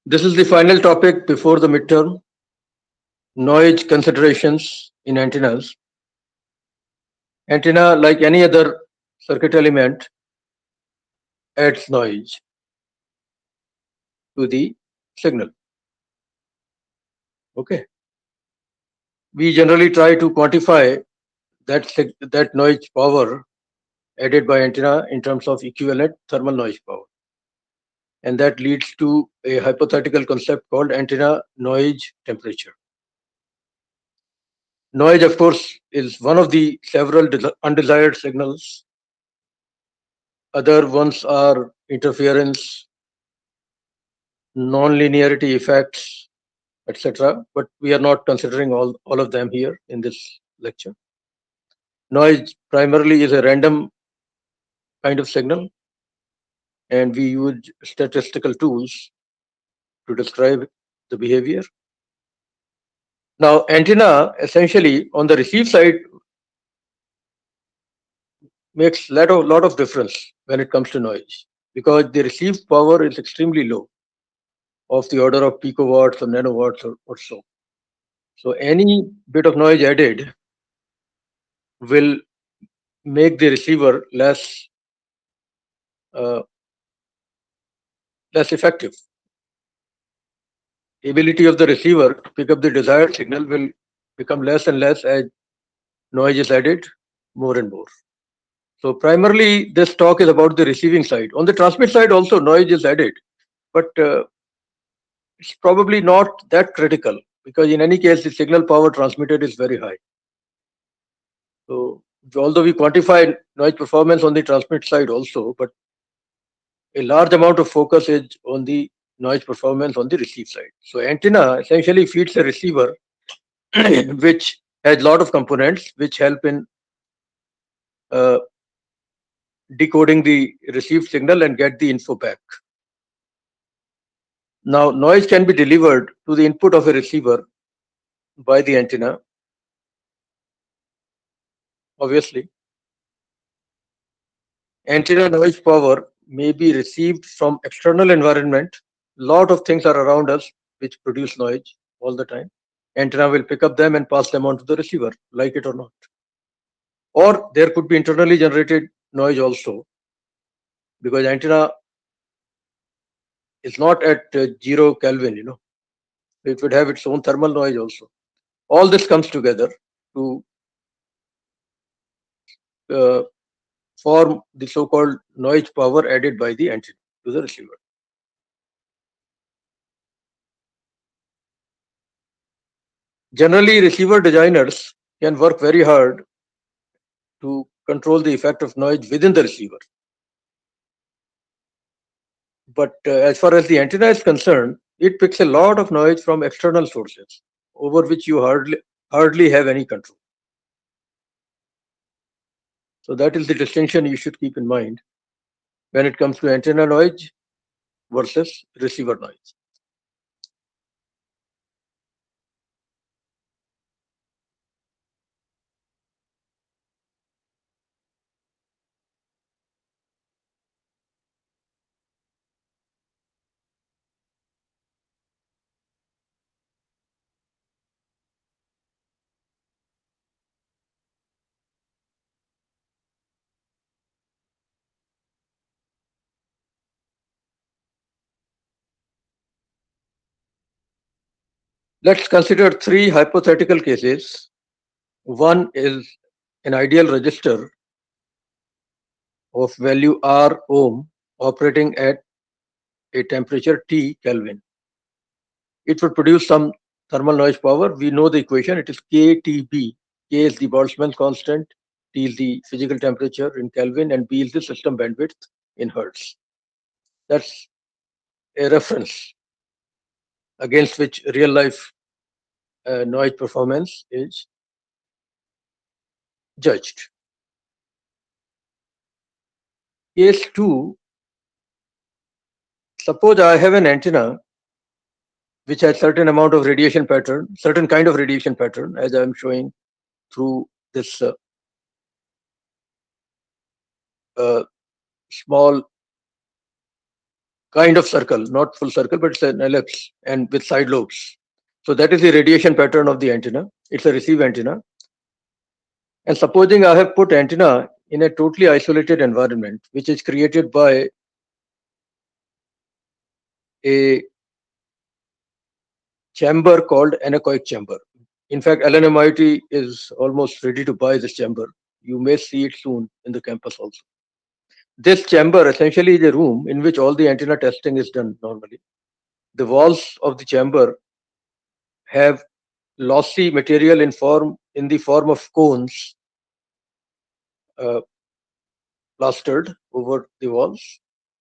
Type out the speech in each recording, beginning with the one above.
This is the final topic before the midterm, noise considerations in antennas. Antenna, like any other circuit element, adds noise to the signal. Okay. We generally try to quantify that noise power added by antenna in terms of equivalent thermal noise power. And that leads to a hypothetical concept called antenna noise temperature. Noise, of course, is one of the several undesired signals. Other ones are interference, non-linearity effects, etc. But we are not considering all of them here in this lecture. Noise primarily is a random kind of signal, and we use statistical tools to describe the behavior. Now, antenna essentially on the receive side makes lot of difference when it comes to noise because the received power is extremely low, of the order of picowatts or nanowatts or so. So any bit of noise added will make the receiver uh, less effective. The ability of the receiver to pick up the desired signal will become less and less as noise is added more and more. So primarily, this talk is about the receiving side. On the transmit side, also noise is added, but it's probably not that critical because in any case, the signal power transmitted is very high. So although we quantify noise performance on the transmit side also, but a large amount of focus is on the noise performance on the receive side. So antenna essentially feeds a receiver which has a lot of components which help in uh, decoding the received signal and get the info back. Now, noise can be delivered to the input of a receiver by the antenna, obviously. Antenna noise power may be received from external environment. Lot of things are around us which produce noise all the time. Antenna will pick up them and pass them on to the receiver, like it or not. Or there could be internally generated noise also, because antenna is not at 0 Kelvin. It would have its own thermal noise also. All this comes together to uh, form the so-called noise power added by the antenna to the receiver. Generally, receiver designers can work very hard to control the effect of noise within the receiver. But as far as the antenna is concerned, it picks a lot of noise from external sources over which you hardly have any control. So that is the distinction you should keep in mind when it comes to antenna noise versus receiver noise. Let's consider three hypothetical cases. One is an ideal register of value R ohm operating at a temperature T Kelvin. It would produce some thermal noise power. We know the equation. It is KTB. K is the Boltzmann constant, T is the physical temperature in Kelvin, and B is the system bandwidth in Hertz. That's a reference against which real life noise performance is judged. Case 2, suppose I have an antenna which has certain amount of radiation pattern, certain kind of radiation pattern, as I'm showing through this uh, small kind of circle, not full circle, but it's an ellipse and with side lobes. So that is the radiation pattern of the antenna. It's a receive antenna. And supposing I have put antenna in a totally isolated environment, which is created by a chamber called anechoic chamber. In fact, LNMIT is almost ready to buy this chamber. You may see it soon in the campus also. This chamber essentially is a room in which all the antenna testing is done normally. The walls of the chamber have lossy material in the form of cones uh, plastered over the walls.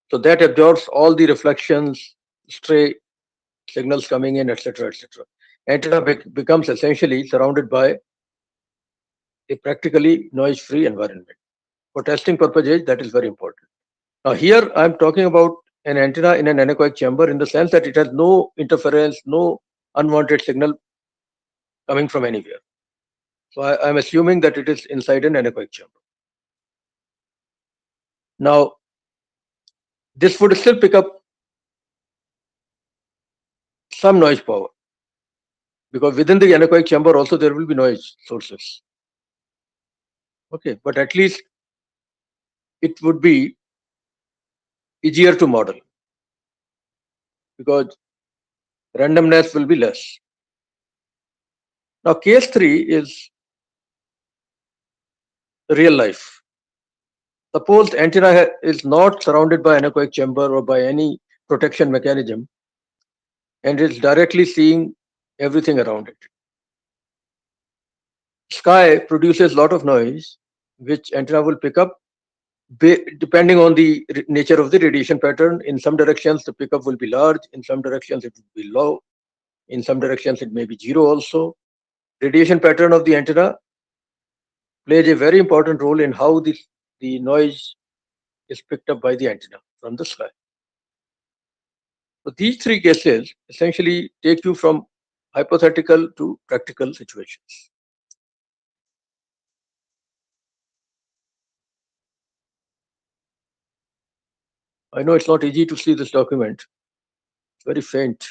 So that absorbs all the reflections, stray signals coming in, etc., etc. Antenna becomes essentially surrounded by a practically noise-free environment. For testing purposes, that is very important. Now, here I'm talking about an antenna in an anechoic chamber in the sense that it has no interference, no unwanted signal coming from anywhere. So I'm assuming that it is inside an anechoic chamber. Now, this would still pick up some noise power because within the anechoic chamber also there will be noise sources. Okay, but at least it would be easier to model because randomness will be less. Now, case 3 is real life. Suppose antenna is not surrounded by anechoic chamber or by any protection mechanism and is directly seeing everything around it. Sky produces a lot of noise, which antenna will pick up depending on the nature of the radiation pattern. In some directions, the pickup will be large. In some directions, it will be low. In some directions, it may be zero also. Radiation pattern of the antenna plays a very important role in how the noise is picked up by the antenna from the sky. So these three cases essentially take you from hypothetical to practical situations. I know it's not easy to see this document. It's very faint.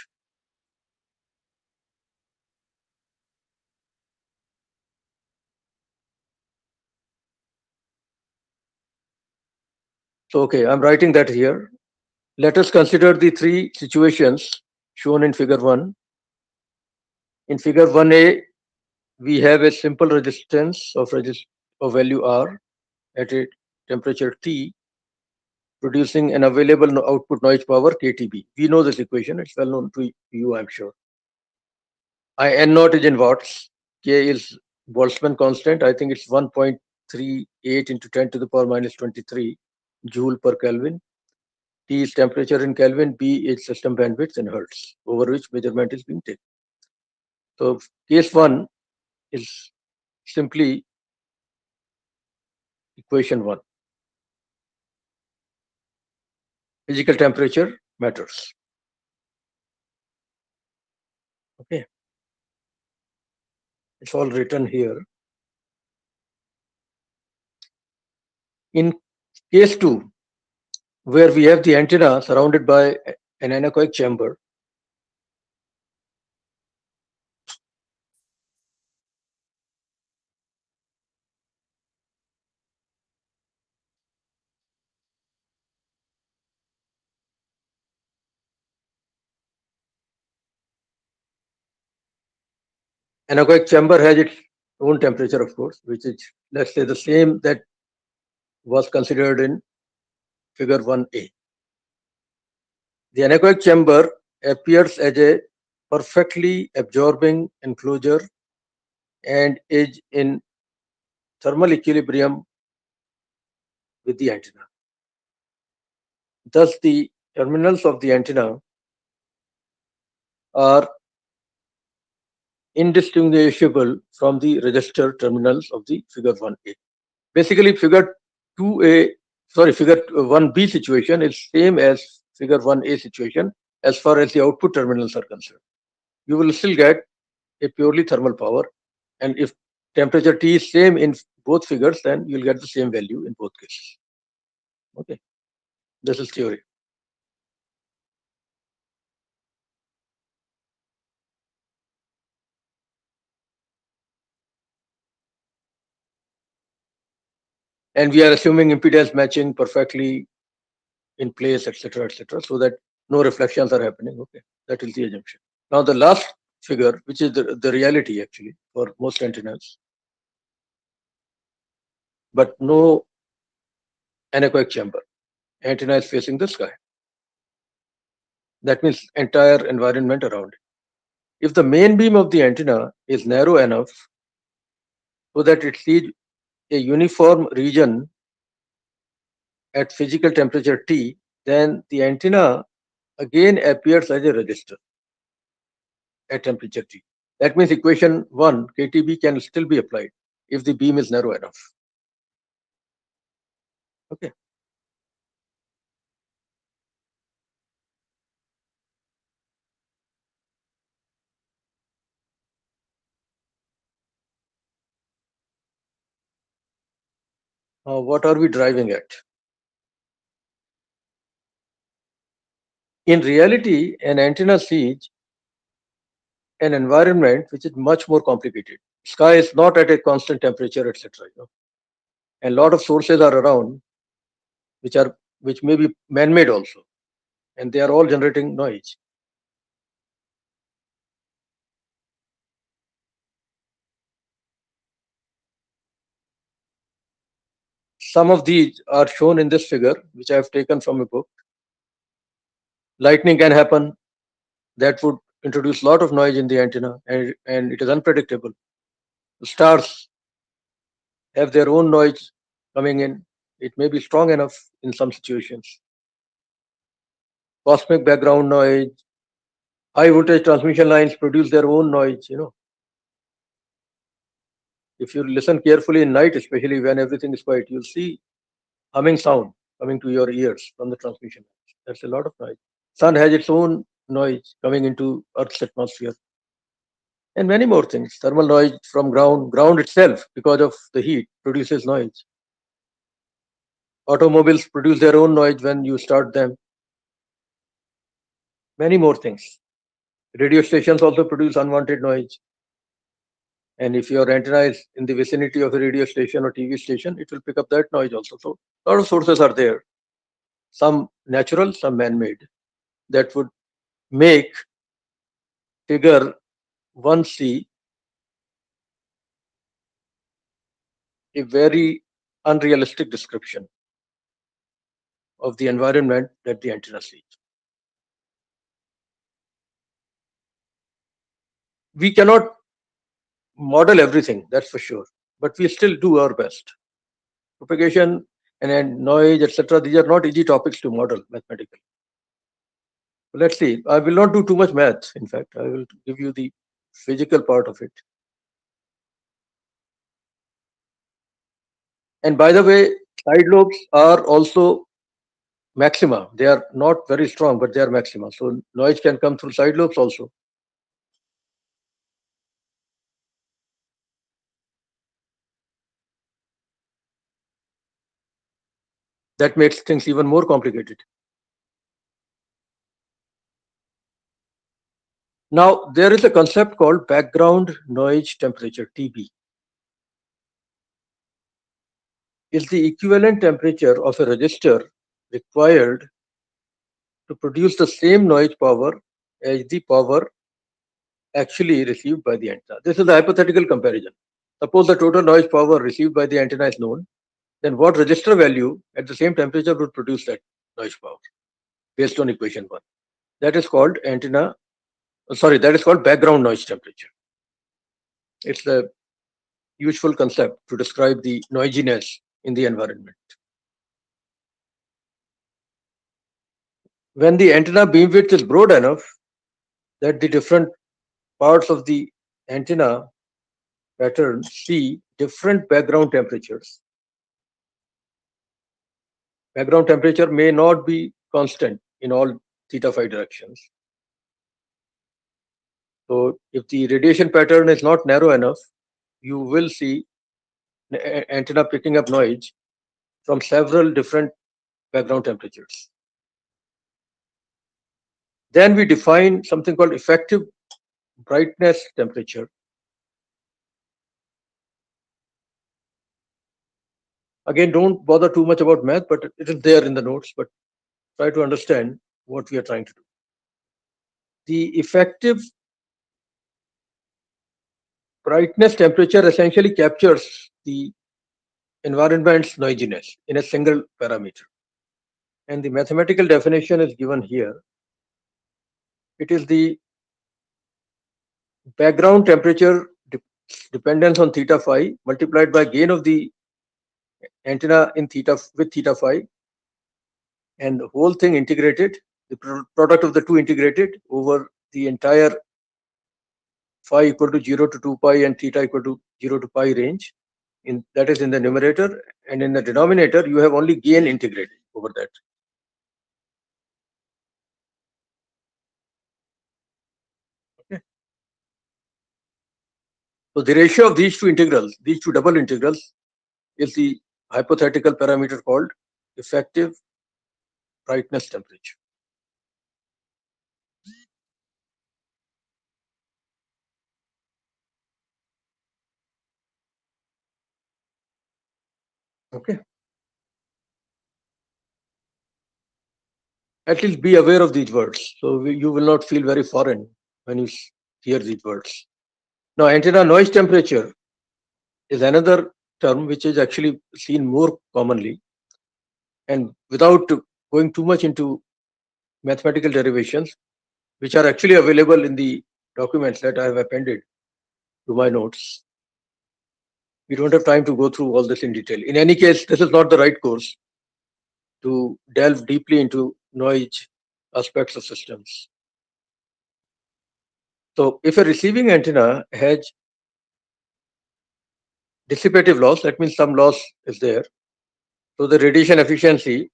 So, okay, I'm writing that here. Let us consider the three situations shown in figure 1. In figure 1a, we have a simple resistance of value R at a temperature T, producing an available output noise power KTB. We know this equation, it's well known to you, I'm sure. N naught is in watts, K is Boltzmann constant, I think it's 1.38 into 10 to the power minus 23 joule per Kelvin. T is temperature in Kelvin, B is system bandwidth in Hertz, over which measurement is being taken. So case 1 is simply equation 1. Physical temperature matters. Okay. It's all written here. In case 2, where we have the antenna surrounded by an anechoic chamber, anechoic chamber has its own temperature, of course, which is, let's say, the same that was considered in figure 1a. The anechoic chamber appears as a perfectly absorbing enclosure and is in thermal equilibrium with the antenna. Thus, the terminals of the antenna are indistinguishable from the resistor terminals of the figure 1a. Basically, figure 1b situation is same as figure 1a situation as far as the output terminals are concerned. You will still get a purely thermal power, and if temperature T is same in both figures, then you'll get the same value in both cases. Okay, this is theory. And we are assuming impedance matching perfectly in place, etc., so that no reflections are happening. Okay, that is the assumption. Now the last figure, which is the reality actually for most antennas, but no anechoic chamber. Antenna is facing the sky. That means entire environment around it. If the main beam of the antenna is narrow enough so that it sees a uniform region at physical temperature T, then the antenna again appears as a resistor at temperature T. That means equation 1, KTB, can still be applied if the beam is narrow enough. Okay. What are we driving at? In reality, an antenna sees an environment which is much more complicated. Sky is not at a constant temperature, etc. And a lot of sources are around which may be man-made also, and they are all generating noise. Some of these are shown in this figure, which I have taken from a book. Lightning can happen. That would introduce a lot of noise in the antenna, and it is unpredictable. Stars have their own noise coming in. It may be strong enough in some situations. Cosmic background noise, high voltage transmission lines produce their own noise. If you listen carefully in night, especially when everything is quiet, you'll see humming sound coming to your ears from the transmission lines. That's a lot of noise. Sun has its own noise coming into Earth's atmosphere, and many more things. Thermal noise from ground itself, because of the heat, produces noise. Automobiles produce their own noise when you start them. Many more things. Radio stations also produce unwanted noise. And if your antenna is in the vicinity of a radio station or TV station, it will pick up that noise also. So a lot of sources are there. Some natural, some man-made, that would make figure 1C a very unrealistic description of the environment that the antenna sees. We cannot model everything, that's for sure, but we still do our best. Propagation and noise, etc., these are not easy topics to model mathematically. Let's see. I will not do too much math. In fact, I will give you the physical part of it. And by the way, side lobes are also maxima. They are not very strong, but they are maxima. So noise can come through side lobes also. That makes things even more complicated. Now, there is a concept called background noise temperature, TB. Is the equivalent temperature of a resistor required to produce the same noise power as the power actually received by the antenna? This is a hypothetical comparison. Suppose the total noise power received by the antenna is known, then what resistor value at the same temperature would produce that noise power based on equation 1? That is called that is called background noise temperature. It's the useful concept to describe the noisiness in the environment. When the antenna beam width is broad enough that the different parts of the antenna pattern see different background temperatures. Background temperature may not be constant in all theta phi directions. So if the radiation pattern is not narrow enough, you will see antenna picking up noise from several different background temperatures. Then we define something called effective brightness temperature. Again, don't bother too much about math, but it is there in the notes, but try to understand what we are trying to do. The effective brightness temperature essentially captures the environment's noisiness in a single parameter. And the mathematical definition is given here. It is the background temperature dependence on theta phi multiplied by gain of the antenna in theta with theta phi, and the whole thing integrated, the product of the two integrated over the entire phi equal to 0 to 2 pi and theta equal to 0 to pi range. That is in the numerator, and in the denominator you have only gain integrated over that. Okay. So the ratio of these two integrals, these two double integrals, is the hypothetical parameter called effective brightness temperature. Okay. At least be aware of these words, so you will not feel very foreign when you hear these words. Now, antenna noise temperature is another term which is actually seen more commonly, and without going too much into mathematical derivations, which are actually available in the documents that I have appended to my notes. We don't have time to go through all this in detail. In any case, this is not the right course to delve deeply into noise aspects of systems. So if a receiving antenna has dissipative loss, that means some loss is there. So the radiation efficiency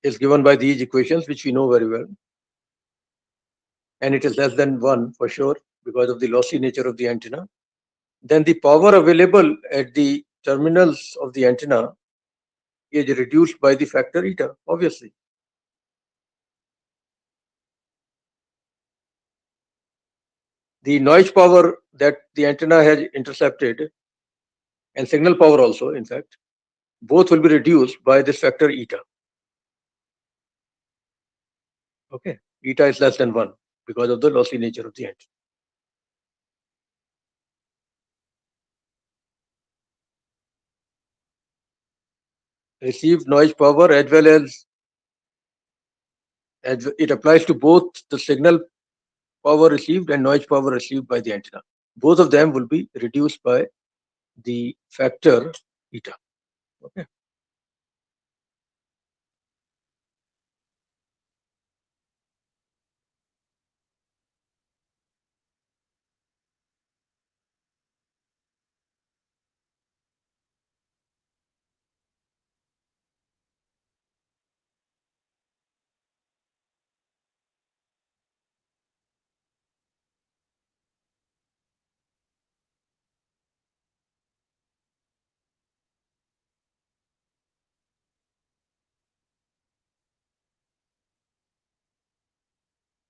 is given by these equations, which we know very well. And it is less than 1 for sure because of the lossy nature of the antenna. Then the power available at the terminals of the antenna is reduced by the factor eta, obviously. The noise power that the antenna has intercepted, and signal power also, in fact, both will be reduced by this factor eta. Okay, eta is less than 1 because of the lossy nature of the antenna. Received noise power as well as it applies to both the signal power received and noise power received by the antenna. Both of them will be reduced by the factor eta. Okay.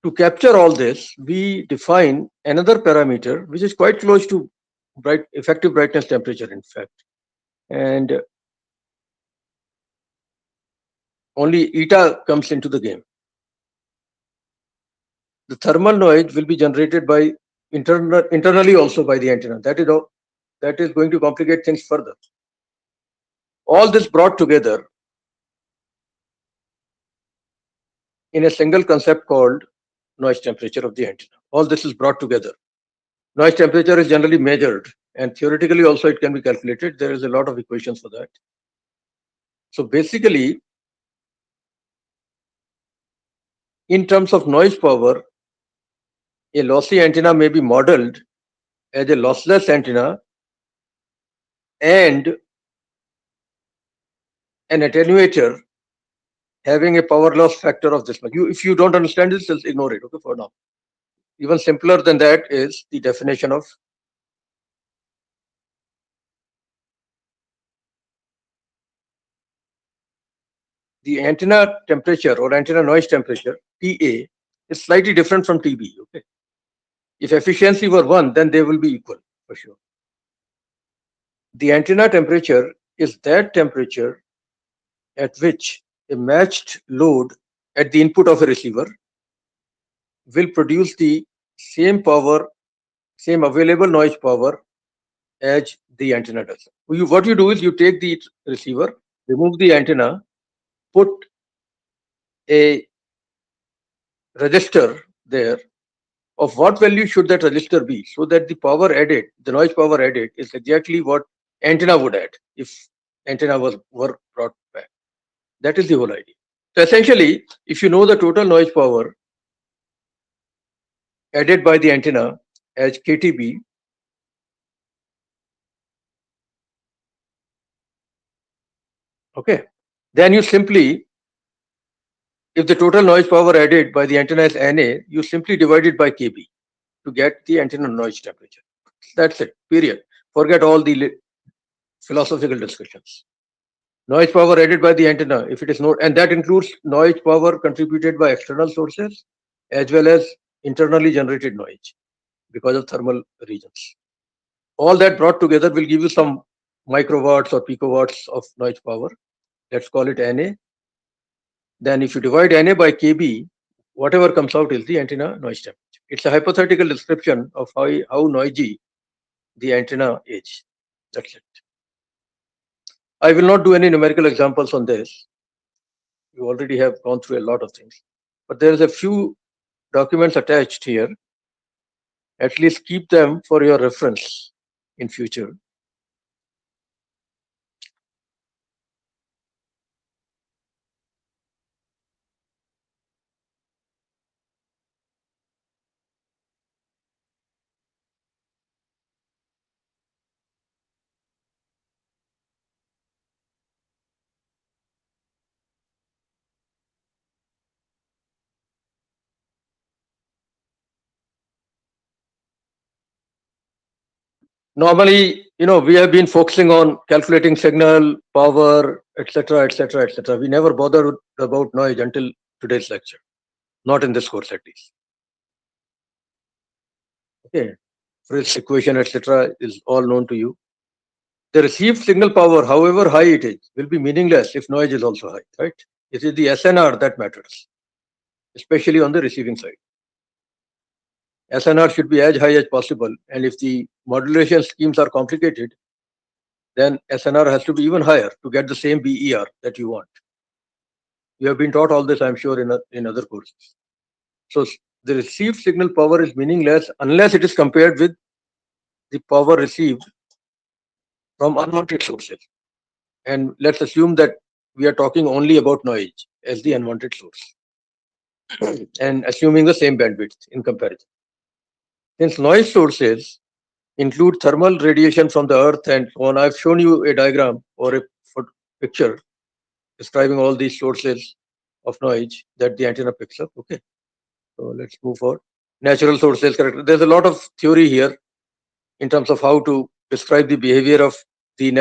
To capture all this, we define another parameter which is quite close to effective brightness temperature, in fact. And only eta comes into the game. The thermal noise will be generated by internally also by the antenna. That is going to complicate things further. All this brought together in a single concept called noise temperature of the antenna. All this is brought together. Noise temperature is generally measured, and theoretically also it can be calculated. There is a lot of equations for that. So basically, in terms of noise power, a lossy antenna may be modeled as a lossless antenna and an attenuator having a power loss factor of this much. If you don't understand this, just ignore it, okay, for now. Even simpler than that is the definition of the antenna temperature or antenna noise temperature, TA, is slightly different from TB, okay? If efficiency were 1, then they will be equal, for sure. The antenna temperature is that temperature at which a matched load at the input of a receiver will produce the same power, same available noise power as the antenna does. What you do is you take the receiver, remove the antenna, put a register there. Of what value should that register be so that the power added, the noise power added, is exactly what antenna would add if antenna were brought back. That is the whole idea. So essentially, if you know the total noise power added by the antenna as KTB, okay, then you simply, if the total noise power added by the antenna is NA, you simply divide it by KB to get the antenna noise temperature. That's it, period. Forget all the philosophical discussions. Noise power added by the antenna, if it is not, and that includes noise power contributed by external sources as well as internally generated noise because of thermal regions. All that brought together will give you some microwatts or picowatts of noise power. Let's call it NA. Then if you divide NA by KB, whatever comes out is the antenna noise temperature. It's a hypothetical description of how noisy the antenna is. That's it. I will not do any numerical examples on this. You already have gone through a lot of things. But there is a few documents attached here. At least keep them for your reference in future. Normally, we have been focusing on calculating signal, power, etc., etc., etc. We never bothered about noise until today's lecture. Not in this course, at least. Okay, Fritz's equation, etc., is all known to you. The received signal power, however high it is, will be meaningless if noise is also high, right? It is the SNR that matters, especially on the receiving side. SNR should be as high as possible, and if the modulation schemes are complicated, then SNR has to be even higher to get the same BER that you want. You have been taught all this, I'm sure, in other courses. So the received signal power is meaningless unless it is compared with the power received from unwanted sources. And let's assume that we are talking only about noise as the unwanted source and assuming the same bandwidth in comparison. Since noise sources include thermal radiation from the earth and so on, I've shown you a diagram or a picture describing all these sources of noise that the antenna picks up. Okay, so let's move forward. Natural sources, correct. There's a lot of theory here in terms of how to describe the behavior of the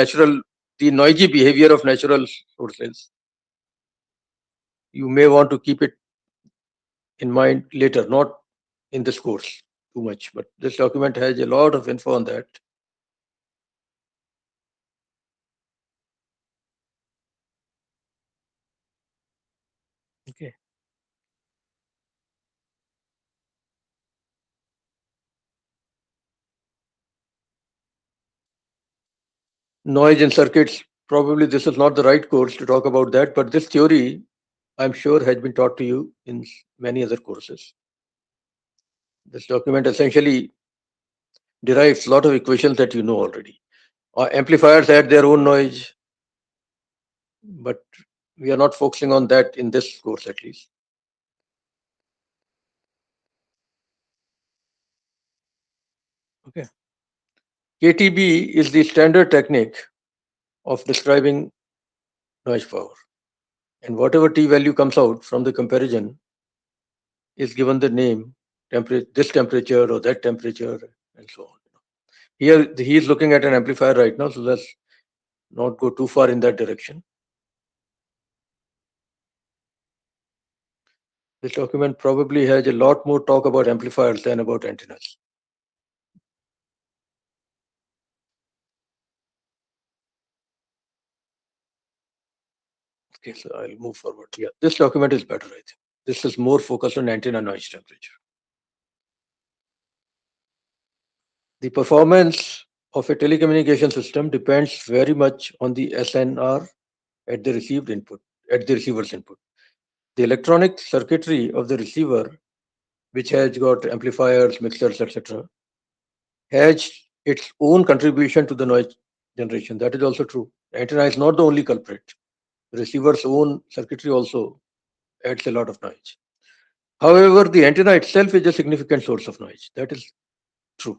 noisy behavior of natural sources. You may want to keep it in mind later, not in this course too much, but this document has a lot of info on that. Okay. Noise in circuits, probably this is not the right course to talk about that, but this theory, I'm sure, has been taught to you in many other courses. This document essentially derives a lot of equations that you know already. Amplifiers add their own noise, but we are not focusing on that in this course at least. Okay. KTB is the standard technique of describing noise power. And whatever T value comes out from the comparison is given the name, this temperature or that temperature, and so on. Here, he is looking at an amplifier right now, so let's not go too far in that direction. This document probably has a lot more talk about amplifiers than about antennas. Okay, so I'll move forward. Yeah, this document is better, I think. This is more focused on antenna noise temperature. The performance of a telecommunication system depends very much on the SNR at the received input, at the receiver's input. The electronic circuitry of the receiver, which has got amplifiers, mixers, etc., has its own contribution to the noise generation. That is also true. Antenna is not the only culprit. The receiver's own circuitry also adds a lot of noise. However, the antenna itself is a significant source of noise. That is true.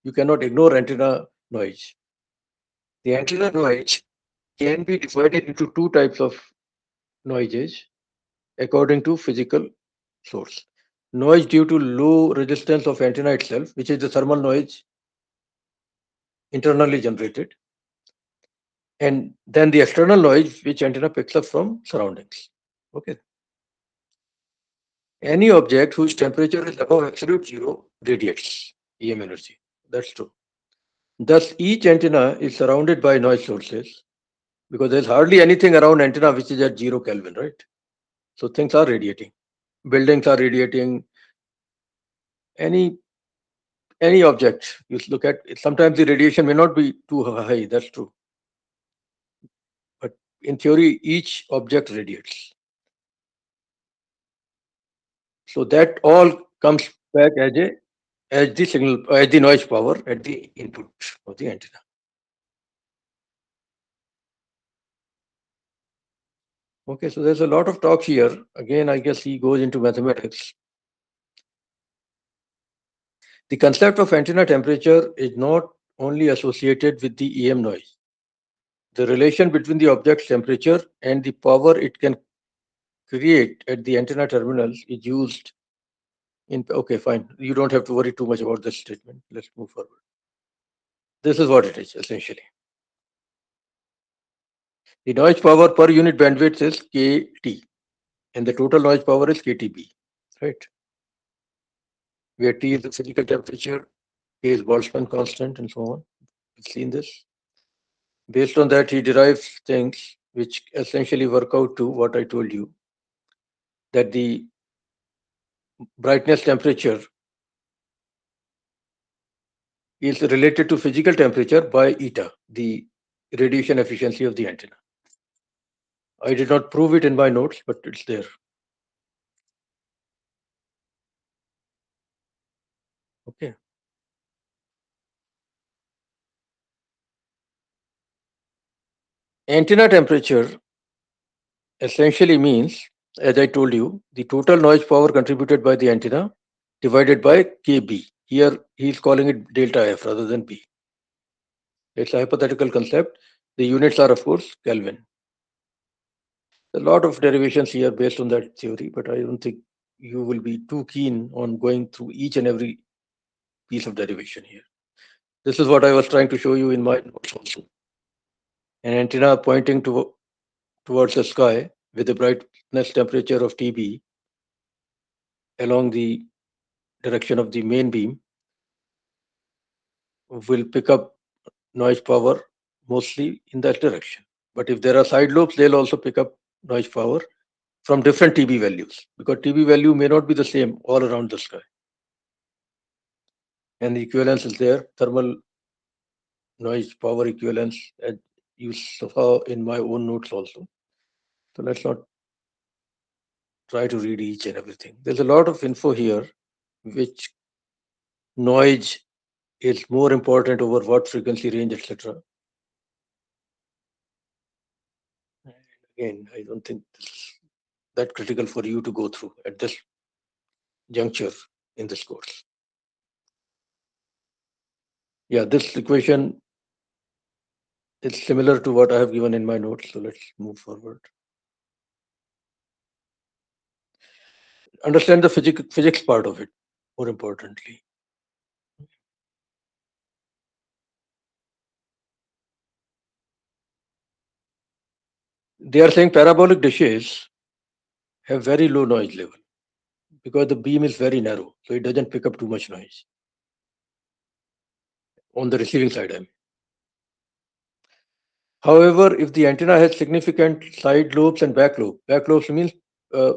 You cannot ignore antenna noise. The antenna noise can be divided into two types of noises according to physical source. Noise due to low resistance of antenna itself, which is the thermal noise internally generated, and then the external noise which antenna picks up from surroundings. Okay. Any object whose temperature is above absolute zero radiates EM energy. That's true. Thus, each antenna is surrounded by noise sources because there's hardly anything around antenna which is at 0 Kelvin, right? So things are radiating. Buildings are radiating. Any object you look at, sometimes the radiation may not be too high. That's true. But in theory, each object radiates. So that all comes back as the signal, as the noise power at the input of the antenna. Okay, so there's a lot of talk here. Again, I guess he goes into mathematics. The concept of antenna temperature is not only associated with the EM noise. The relation between the object's temperature and the power it can create at the antenna terminals is used in. Okay, fine. You don't have to worry too much about this statement. Let's move forward. This is what it is essentially. The noise power per unit bandwidth is KT, and the total noise power is KTB, right? Where T is the physical temperature, K is Boltzmann constant, and so on. We've seen this. Based on that, he derives things which essentially work out to what I told you, that the brightness temperature is related to physical temperature by eta, the radiation efficiency of the antenna. I did not prove it in my notes, but it's there. Okay. Antenna temperature essentially means, as I told you, the total noise power contributed by the antenna divided by KB. Here he's calling it delta F rather than B. It's a hypothetical concept. The units are, of course, Kelvin. A lot of derivations here based on that theory, but I don't think you will be too keen on going through each and every piece of derivation here. This is what I was trying to show you in my notes also. An antenna pointing towards the sky with a brightness temperature of TB along the direction of the main beam will pick up noise power mostly in that direction. But if there are side lobes, they'll also pick up noise power from different TB values, because TB value may not be the same all around the sky. And the equivalence is there, thermal noise power equivalence, as you saw in my own notes also. So let's not try to read each and everything. There's a lot of info here, which noise is more important over what frequency range, etc. Again, I don't think this is that critical for you to go through at this juncture in this course. Yeah, this equation is similar to what I have given in my notes. So let's move forward. Understand the physics part of it, more importantly. They are saying parabolic dishes have very low noise level because the beam is very narrow, so it doesn't pick up too much noise on the receiving side. I mean. However, if the antenna has significant side lobes and back lobes means uh,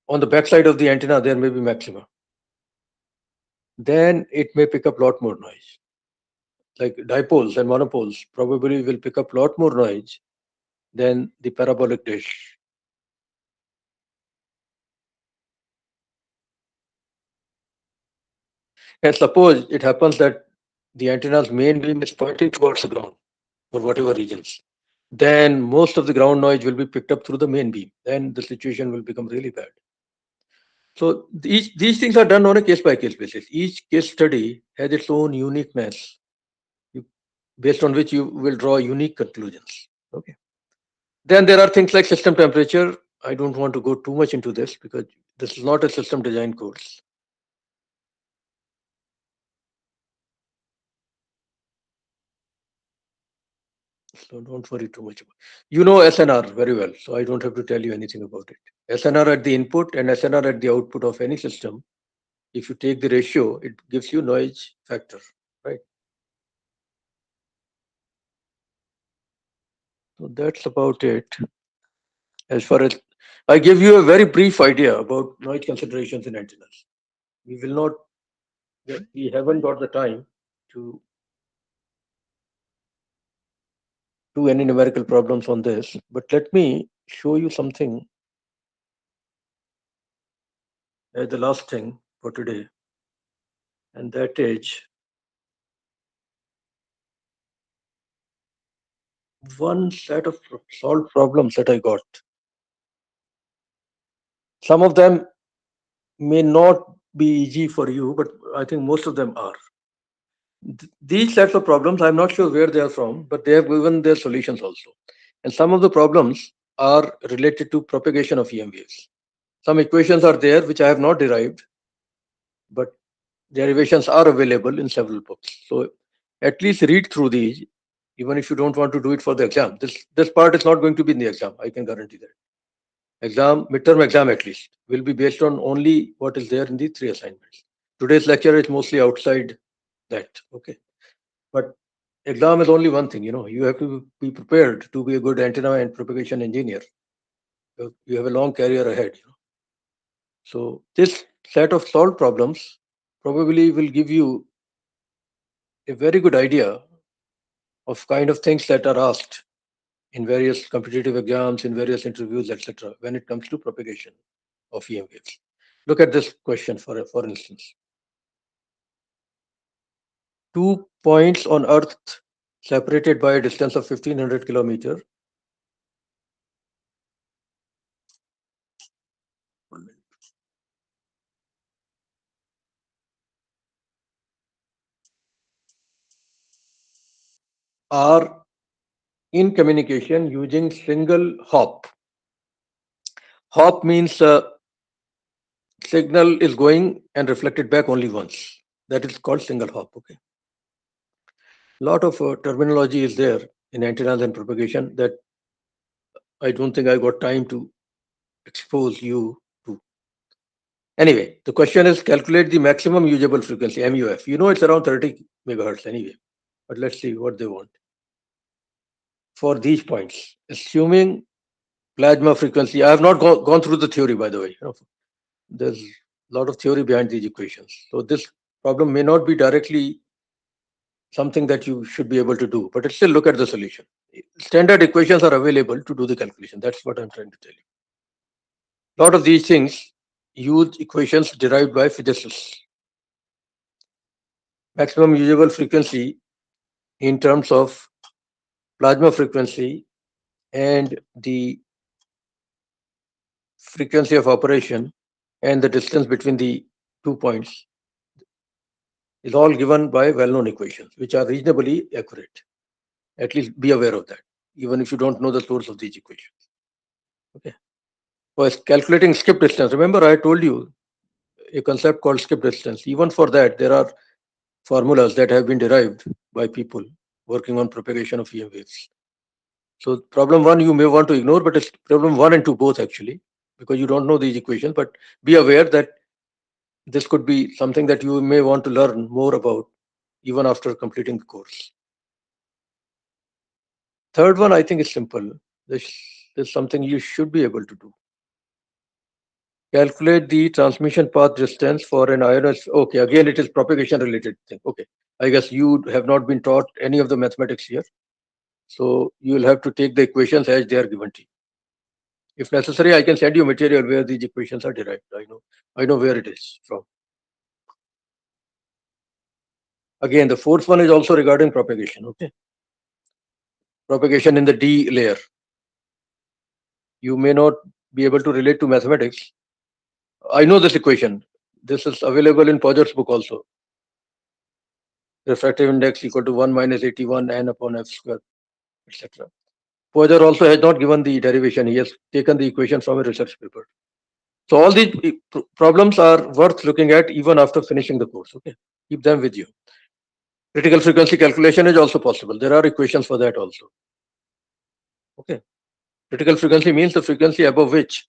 on the back side of the antenna there may be maxima. Then it may pick up a lot more noise. Like dipoles and monopoles probably will pick up a lot more noise than the parabolic dish. And suppose it happens that the antenna's main beam is pointing towards the ground for whatever reasons, then most of the ground noise will be picked up through the main beam. Then the situation will become really bad. So these things are done on a case by case basis. Each case study has its own uniqueness, you- based on which you will draw unique conclusions. Okay. Then there are things like system temperature. I don't want to go too much into this because this is not a system design course. So don't worry too much about. You know SNR very well, so I don't have to tell you anything about it. SNR at the input and SNR at the output of any system. If you take the ratio, it gives you noise factor, right? So that's about it. As far as I give you a very brief idea about noise considerations in antennas. We will not, we haven't got the time to do any numerical problems on this, but let me show you something as the last thing for today, and that is one set of solved problems that I got. Some of them may not be easy for you, but I think most of them are. These sets of problems, I'm not sure where they are from, but they have given their solutions also. And some of the problems are related to propagation of EM waves. Some equations are there which I have not derived, but derivations are available in several books. So at least read through these, even if you don't want to do it for the exam. This part is not going to be in the exam. I can guarantee that. Midterm exam at least, will be based on only what is there in the three assignments. Today's lecture is mostly outside that. Okay. But exam is only one thing, you have to be prepared to be a good antenna and propagation engineer. You have a long career ahead. So this set of solved problems probably will give you a very good idea of kind of things that are asked in various competitive exams, in various interviews, etc., when it comes to propagation of EM waves. Look at this question for instance. 2 points on Earth separated by a distance of 1500 kilometers are in communication using single hop. Hop means signal is going and reflected back only once. That is called single hop. Okay. Lot of terminology is there in antennas and propagation that I don't think I got time to expose you to. Anyway, the question is calculate the maximum usable frequency, MUF. You know it's around 30 megahertz anyway, but let's see what they want. For these points, assuming plasma frequency, I have not gone through the theory, by the way. There's a lot of theory behind these equations. So this problem may not be directly something that you should be able to do, but still look at the solution. Standard equations are available to do the calculation. That's what I'm trying to tell you. A lot of these things use equations derived by physicists. Maximum usable frequency in terms of plasma frequency and the frequency of operation and the distance between the 2 points is all given by well-known equations, which are reasonably accurate. At least be aware of that, even if you don't know the source of these equations. Okay. For calculating skip distance, remember I told you a concept called skip distance. Even for that, there are formulas that have been derived by people working on propagation of EM waves. So problem one you may want to ignore, but it's problem one and two both actually, because you don't know these equations. But be aware that this could be something that you may want to learn more about even after completing the course. third one, I think, is simple. This is something you should be able to do. Calculate the transmission path distance for an ionized. Okay, again, it is propagation related thing. Okay, I guess you have not been taught any of the mathematics here. So you will have to take the equations as they are given to you. If necessary, I can send you material where these equations are derived. I know where it is from. Again, the fourth one is also regarding propagation. Okay, propagation in the D layer. You may not be able to relate to mathematics. I know this equation. This is available in Podger's book also. Refractive index equal to 1 minus 81 n upon f square, etc. Podger also has not given the derivation. He has taken the equation from a research paper. So all these problems are worth looking at even after finishing the course. Okay, keep them with you. Critical frequency calculation is also possible. There are equations for that also. Okay, critical frequency means the frequency above which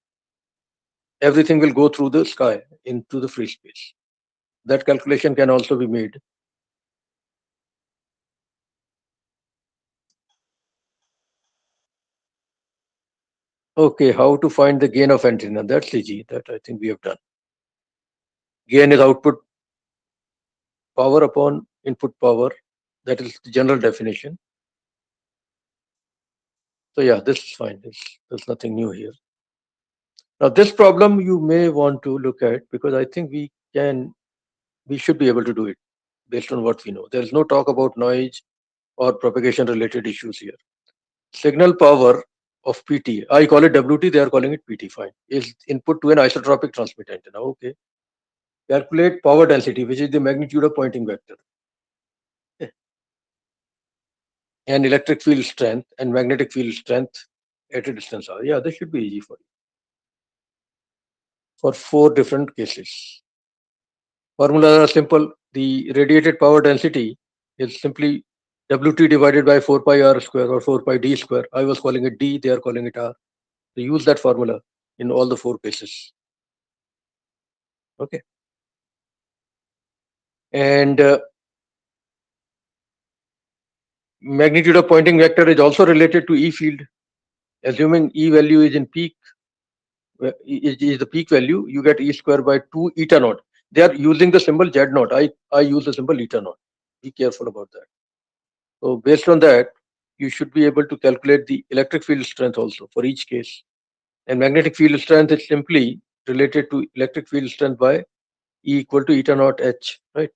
everything will go through the sky into the free space. That calculation can also be made. Okay, how to find the gain of antenna? That's easy. That I think we have done. Gain is output power upon input power. That is the general definition. So yeah, this is fine. There's nothing new here. Now this problem you may want to look at because I think we should be able to do it based on what we know. There is no talk about noise or propagation related issues here. Signal power of PT, I call it WT, they are calling it PT, fine, is input to an isotropic transmit antenna. Okay. Calculate power density, which is the magnitude of Poynting vector. Okay. And electric field strength and magnetic field strength at a distance R. Yeah, this should be easy for you. For 4 different cases. Formulas are simple. The radiated power density is simply WT divided by 4 pi R square or 4 pi D square. I was calling it D, they are calling it R. So use that formula in all the 4 cases. Okay. And magnitude of Poynting vector is also related to E field. Assuming E value is in peak, is the peak value, you get E square by 2 eta naught. They are using the symbol Z naught. I use the symbol eta naught. Be careful about that. So based on that, you should be able to calculate the electric field strength also for each case. And magnetic field strength is simply related to electric field strength by E equal to eta naught H, right?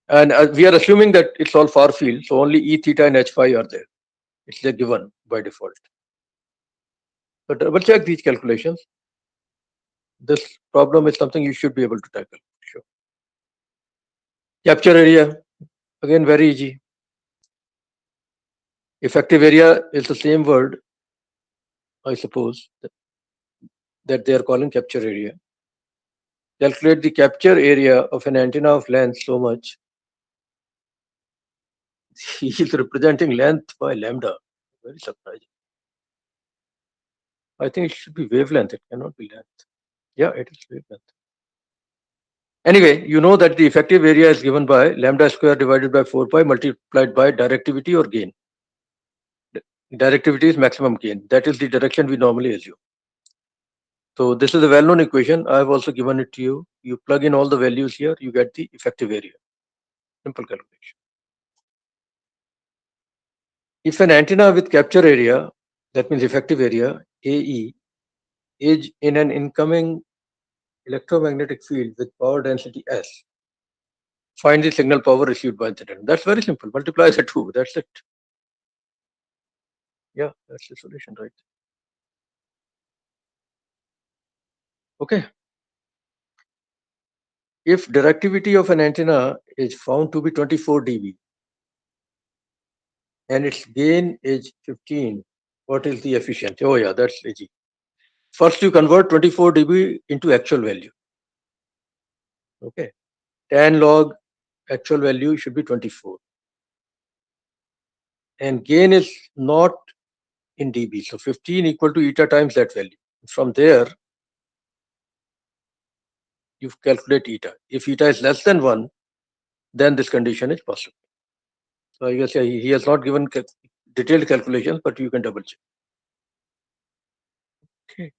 And we are assuming that it's all far field, so only E theta and H phi are there. It's a given by default. So double check these calculations. This problem is something you should be able to tackle. Sure. Capture area, again very easy. Effective area is the same word, I suppose, that they are calling capture area. Calculate the capture area of an antenna of length so much. He is representing length by lambda. Very surprising. I think it should be wavelength. It cannot be length. Yeah, it is wavelength. Anyway, you know that the effective area is given by lambda square divided by 4 pi multiplied by directivity or gain. Directivity is maximum gain. That is the direction we normally assume. So this is a well-known equation. I have also given it to you. You plug in all the values here, you get the effective area. Simple calculation. If an antenna with capture area, that means effective area, AE, is in an incoming electromagnetic field with power density S, find the signal power received by the antenna. That's very simple. Multiply the 2. That's it. Yeah, that's the solution, right? Okay. If directivity of an antenna is found to be 24 dB and its gain is 15, what is the efficiency? Oh yeah, that's easy. First, you convert 24 dB into actual value. Okay. Tan log actual value should be 24. And gain is not in dB. So 15 equal to eta times that value. From there, you calculate eta. If eta is less than 1, then this condition is possible. So I guess he has not given detailed calculations, but you can double check. Okay.